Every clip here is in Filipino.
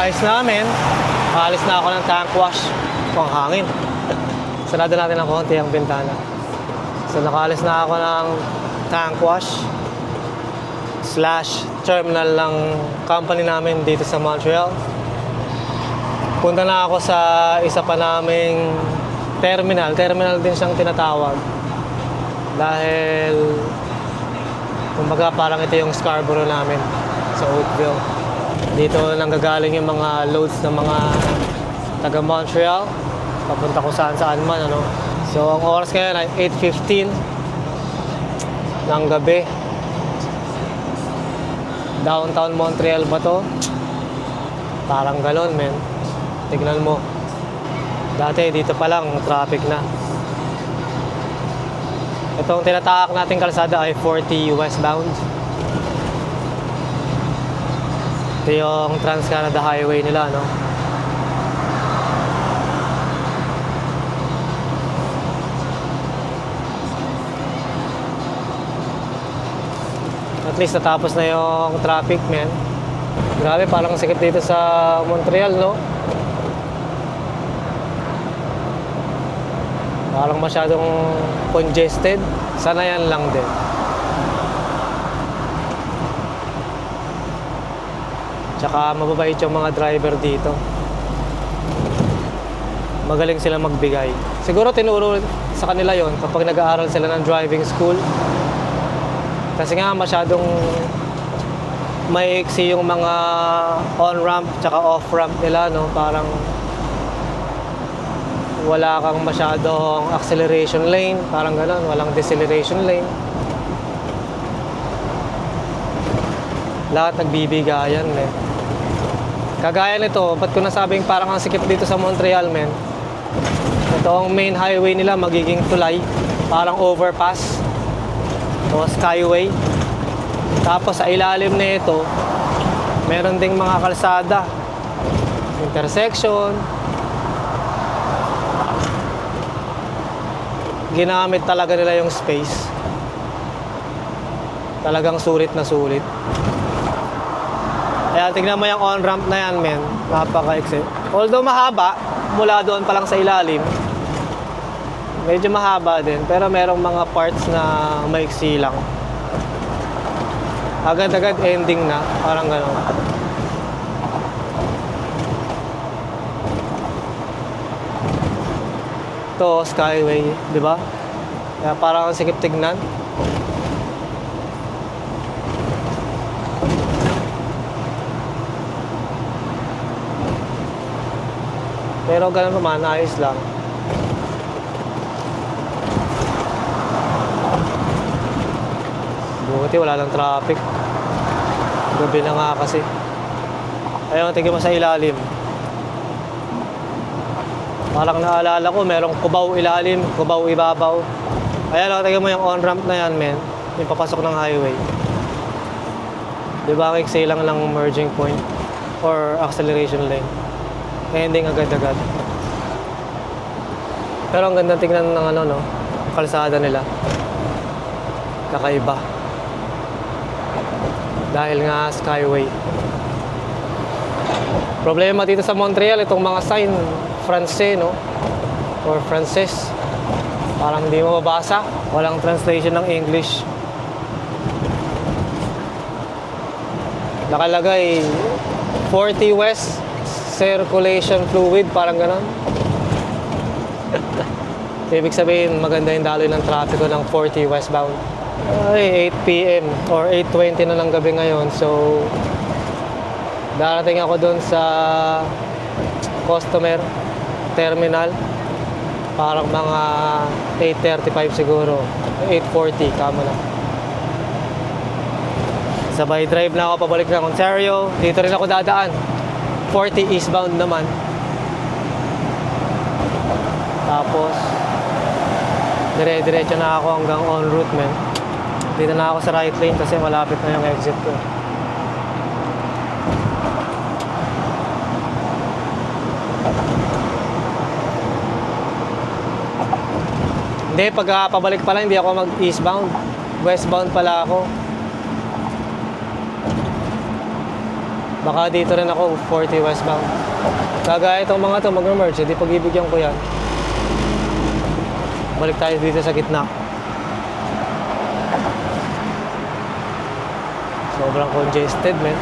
ayos namin. Alis na ako ng tank wash. Ito ang hangin. Sarado natin ng konti ang bintana. So nakaalis na ako ng tank wash / terminal ng company namin dito sa Montreal. Punta na ako sa isa pa naming terminal. Terminal din siyang tinatawag. Dahil kumbaga parang ito yung Scarborough namin sa Oakville. Dito nanggagaling yung mga loads ng mga taga Montreal papunta ko saan man, ano. So ang oras ngayon ay 8:15 ng gabi. Downtown Montreal ba to? Parang galon, men. Tignan mo. Dati dito pa lang traffic na. Itong tinatahak nating kalsada ay 40 westbound. Ito yung Trans-Canada Highway nila, no? At least natapos na yung traffic, man. Grabe, parang sikip dito sa Montreal, no? Parang masyadong congested. Sana yan lang din. Tsaka mababait yung mga driver dito. Magaling sila magbigay. Siguro tinuro sa kanila yon kapag nag-aaral sila ng driving school. Kasi nga masyadong maiksi yung mga on-ramp tsaka off-ramp nila, no? Parang wala kang masyadong acceleration lane, parang gano'n, walang deceleration lane. Lahat nagbibigayan, men. Kagaya nito, ba't ko nasabing parang ang sikip dito sa Montreal, men? Ito ang main highway nila, magiging tulay, parang overpass o skyway. Tapos sa ilalim na ito, meron ding mga kalsada, intersection. Ginamit talaga nila yung space. Talagang sulit na sulit. Kaya tignan mo yung on-ramp na yan, men. Napaka-exit. Although mahaba, mula doon pa lang sa ilalim, medyo mahaba din. Pero merong mga parts na maiksi lang. Agad-agad ending na. Parang gano'n. Ito, skyway, di ba? Kaya parang ang sikip tignan. Pero ganun naman, ayos lang. Buti wala lang traffic. Gabi na nga kasi. Ayun, tingin mo sa ilalim. Parang naalala ko, merong Cubao ilalim, Cubao ibabaw. Ayan, tingnan mo yung on-ramp na yan, men. Yung papasok ng highway. Di ba, kiksi lang merging point or acceleration lane. Ending agad-agad. Pero ang ganda tingnan ng ano, no, kalsada nila. Kakaiba. Dahil nga skyway. Problema dito sa Montreal, itong mga sign, Francais, no? Or Frances. Parang hindi mo mabasa. Walang translation ng English. Nakalagay 40 west circulation fluid, parang ganon. Ibig sabihin, maganda yung daloy ng trapiko ng 40 westbound. Ay, 8 p.m. or 8:20 na ng gabi ngayon. So, darating ako doon sa customer terminal. Parang mga 8:35 siguro. 8:40, kamo na. Sabay drive na ako pabalik ng Ontario. Dito rin ako dadaan. 40 eastbound naman. Tapos, dire-diretso na ako hanggang en route, man. Dito na ako sa right lane kasi malapit na yung exit ko. Hindi, pag pabalik pala, hindi ako mag-eastbound. Westbound pala ako. Baka dito rin ako, 40 westbound. Kagaya itong mga to, mag-merge, hindi pagbibigyan ko yan. Balik tayo dito sa gitna. Sobrang congested, man.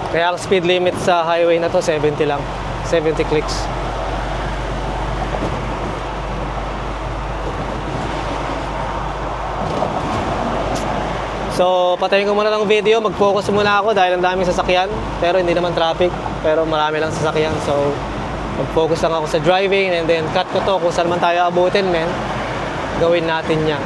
Kaya ang speed limit sa highway na to, 70 lang. 70 clicks. So, patayin ko muna ng video. Mag-focus muna ako dahil ang daming sasakyan. Pero hindi naman traffic. Pero marami lang sasakyan. So, mag-focus lang ako sa driving. And then, cut ko to kung saan man tayo abutin, men. Gawin natin yan.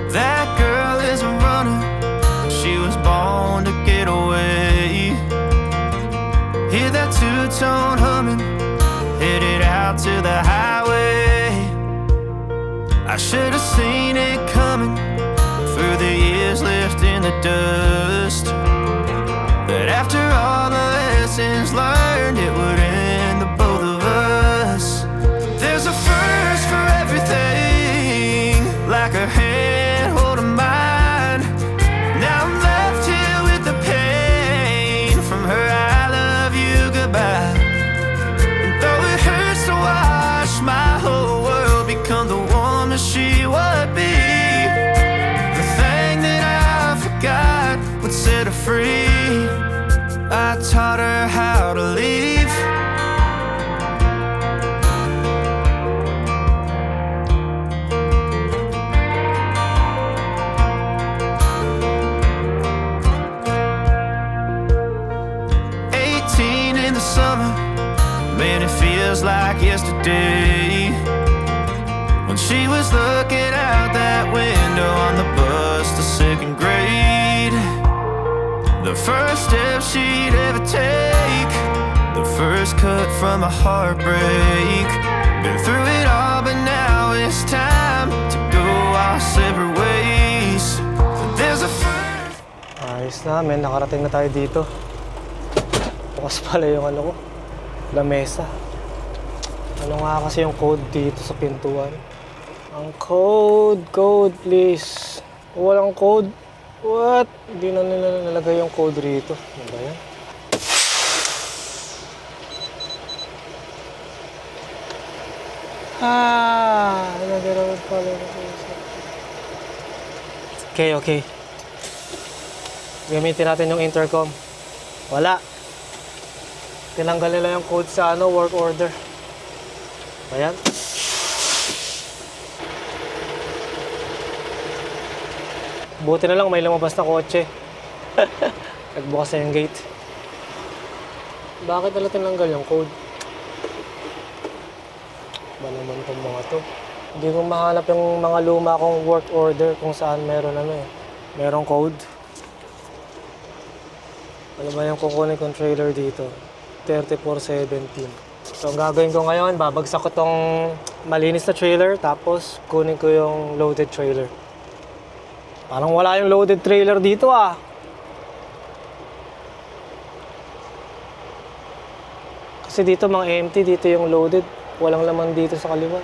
That girl is a runner, she was born to get away. Hear that two-tone humming, headed out to the highway. I should have seen it coming through the years left in the dust. That after all the lessons learned, it would end the both of us. There's a first for everything, like a hand holding mine. Now I'm left here with the pain from her I love you goodbye. And though it hurts to watch my whole world become the woman she would be, the thing that I forgot would set her free. I taught her how to leave. In the summer, man, it feels like yesterday, when she was looking out that window on the bus to second grade. The first step she'd ever take, the first cut from a heartbreak. Been through it all, but now it's time to go our separate ways. There's a first. Ayos na, men. Nakarating na tayo dito. Bukas pala yung ano ko, lamesa. Ano nga kasi yung code dito sa pintuan? Ang code please. Walang code. What? Hindi na nila nalagay yung code rito. Ano ba yan? Nagarawan pala. Okay. Gamitin natin yung intercom. Wala. Tinanggal nila yung code sa work order. Ayan. Buti na lang may lumabas na kotse. Nagbukas na yung gate. Bakit nila tinanggal yung code? Ba naman itong mga to? Hindi ko mahanap yung mga luma kong work order kung saan meron merong code. Ano ba yung kukunin kong trailer dito? 3417. So, ang gagawin ko ngayon, babagsak ko tong malinis na trailer, tapos kunin ko yung loaded trailer. Parang wala yung loaded trailer dito ah. Kasi dito mga empty, dito yung loaded. Walang laman dito sa kaliwa.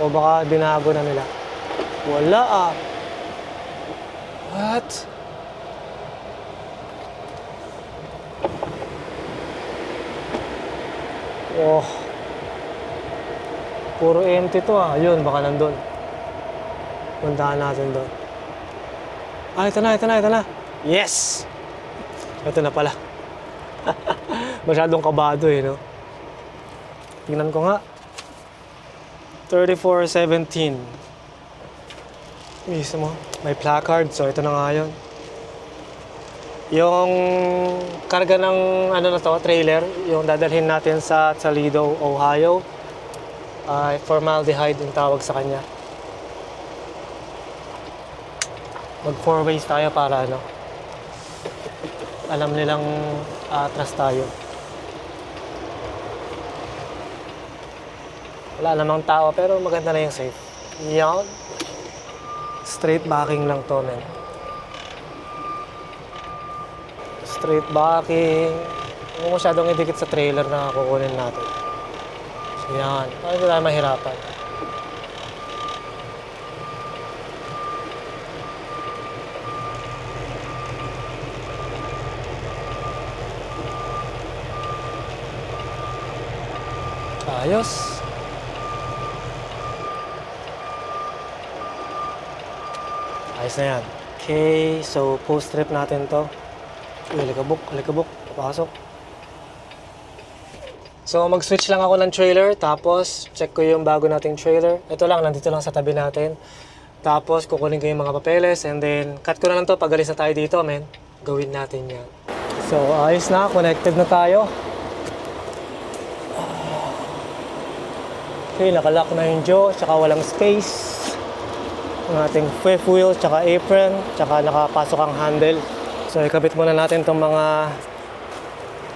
O baka binago na nila. Wala ah. What? Oh. Puro empty to ah. Yun, baka nandun. Puntahan natin doon. Ah, ito na. Yes! Ito na pala. Masyadong kabado no? Tingnan ko nga. 3417. Mismo. May placard. So, ito na nga yun. Yung karga ng trailer, yung dadalhin natin sa Toledo, Ohio, formaldehyde yung tawag sa kanya. Mag 4 ways tayo para alam nilang atras tayo. Wala namang tao pero maganda na yung safe. Yan. Straight backing lang to, men. Straight backing. Huwag masyadong idikit sa trailer na kukunin natin. So yan. Para hindi tayo mahirapan. Ayos. Ayos na yan. Okay, so post trip natin to. Alikabok, papasok. So mag-switch lang ako ng trailer, tapos check ko yung bago nating trailer. Ito lang, nandito lang sa tabi natin. Tapos kukunin ko yung mga papeles and then cut ko na lang to pag alis na tayo dito, men. Gawin natin yan. So ayos na, connected na tayo. Okay, nakalock na yung jaw, tsaka walang space. Ang ating fifth wheel, tsaka apron, tsaka nakapasok ang handle. So ikabit muna natin itong mga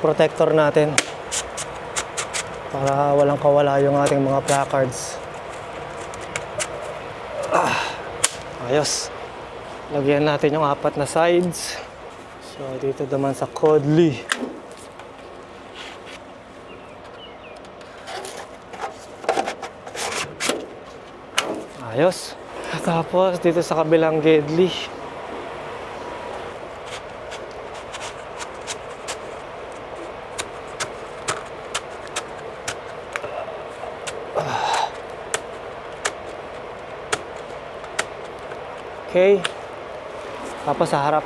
protector natin para walang kawala yung ating mga placards. Ayos. Lagyan natin yung 4 na sides. So dito naman sa Codley. Ayos. Tapos dito sa kabilang Gedli. Okay. Tapos sa harap.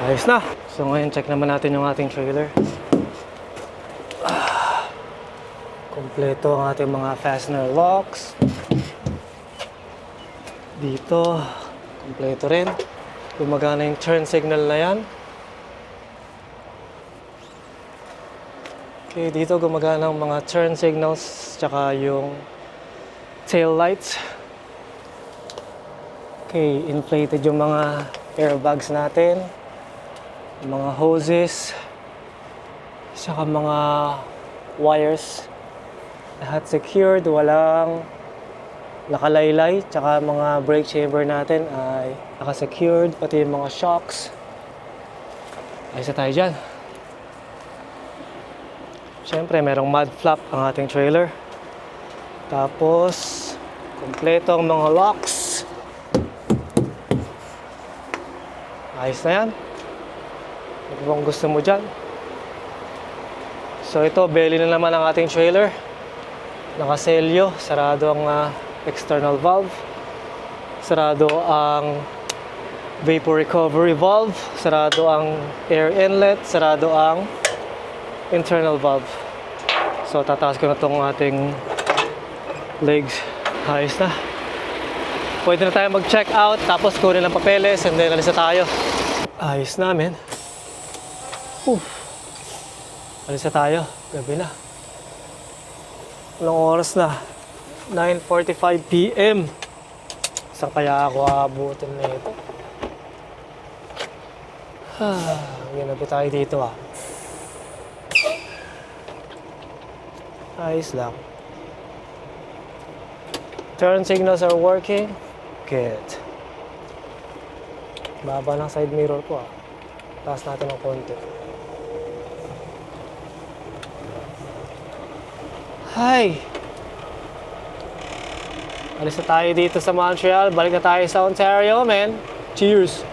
Ayos na. So ngayon check naman natin yung ating trailer. Kompleto ang ating mga fastener locks. Dito, kompleto rin. Gumagana yung turn signal na yan. Okay, dito gumagana ang mga turn signals tsaka yung tail lights. Okay, inflated yung mga airbags natin. Mga hoses, saka mga wires, lahat secured, walang nakalaylay, tsaka mga brake chamber natin ay naka-secured, pati yung mga shocks. Ayos na tayo dyan. Siyempre, merong mud flap ang ating trailer. Tapos, kompleto ang mga locks. Ayos na yan. Kung gusto mo dyan. So ito, belly na naman ang ating trailer. Nakaselyo, sarado ang external valve. Sarado ang vapor recovery valve. Sarado ang air inlet. Sarado ang internal valve. So tataas ko na itong ating legs. Ayos na. Pwede na tayo mag-check out, tapos kunin ang papeles, and then alis na tayo. Ayos na, men. Alis na tayo. Gabi na. Anong oras na? 9:45 PM. Saan kaya ako aabutin na ito? Ginabi tayo dito Ayos lang. Turn signals are working. Good. Baba ng side mirror ko Taas natin ng konti. Hi! Alis na tayo dito sa Montreal. Balik na tayo sa Ontario, man. Cheers!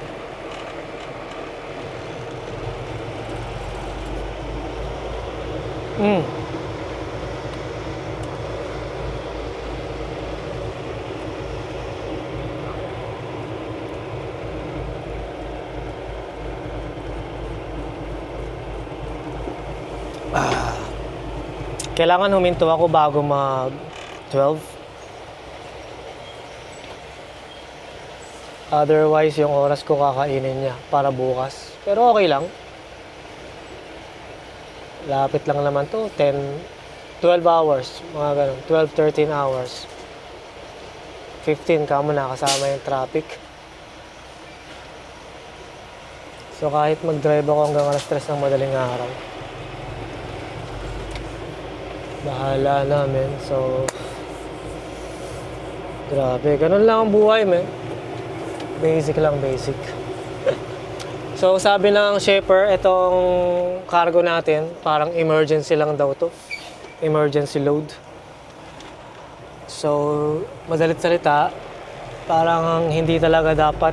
Kailangan huminto ako bago mag-12. Otherwise, yung oras ko kakainin niya para bukas. Pero okay lang. Lapit lang naman to. 12 hours. Mga ganun. 12, 13 hours. 8:15 kamo na kasama yung traffic. So kahit mag-drive ako hanggang alas 3 ng madaling araw, bahala namin. So grabe, ganun lang ang buhay, man. Basic lang, basic. So sabi ng shipper, itong cargo natin, parang emergency lang daw to. Emergency load. So, madalit salita, parang hindi talaga dapat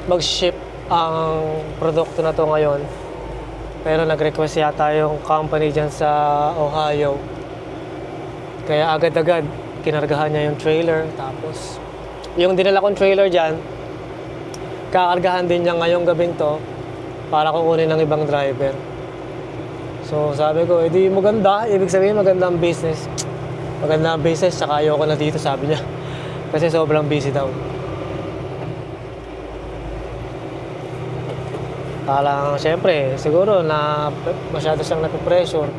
mag-ship ang produkto na to ngayon. Pero nag-request yata yung company dyan sa Ohio. Kaya agad-agad, kinargahan niya yung trailer. Tapos, yung dinala kong trailer dyan, kakargahan din niya ngayong gabing to para kukunin ng ibang driver. So sabi ko, edi maganda, ibig sabihin maganda ang business. Maganda ang business, saka ayoko na dito, sabi niya. Kasi sobrang busy daw. Parang, syempre, siguro na masyado siyang napipressure.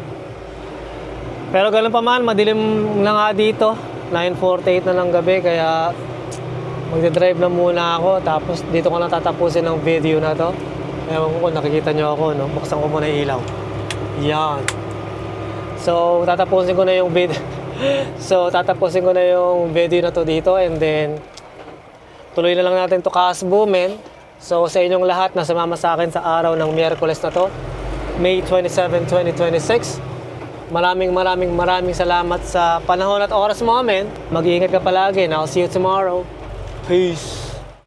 Pero ganun pa man, madilim na nga dito. 9:48 na ng gabi, kaya magdadrive na muna ako. Tapos dito ko na tatapusin ng video na to. Ewan ko kung nakikita nyo ako, no? Buksan ko muna yung ilaw. Yan. So, tatapusin ko na yung video. Tatapusin ko na yung video na to dito, and then tuloy na lang natin to Kasbo, men. So, sa inyong lahat na sumama sa akin sa araw ng Miyerkules na to, May 27, 2026. Maraming salamat sa panahon at oras mo, men. Mag-iingat ka palagi, and I'll see you tomorrow. Peace.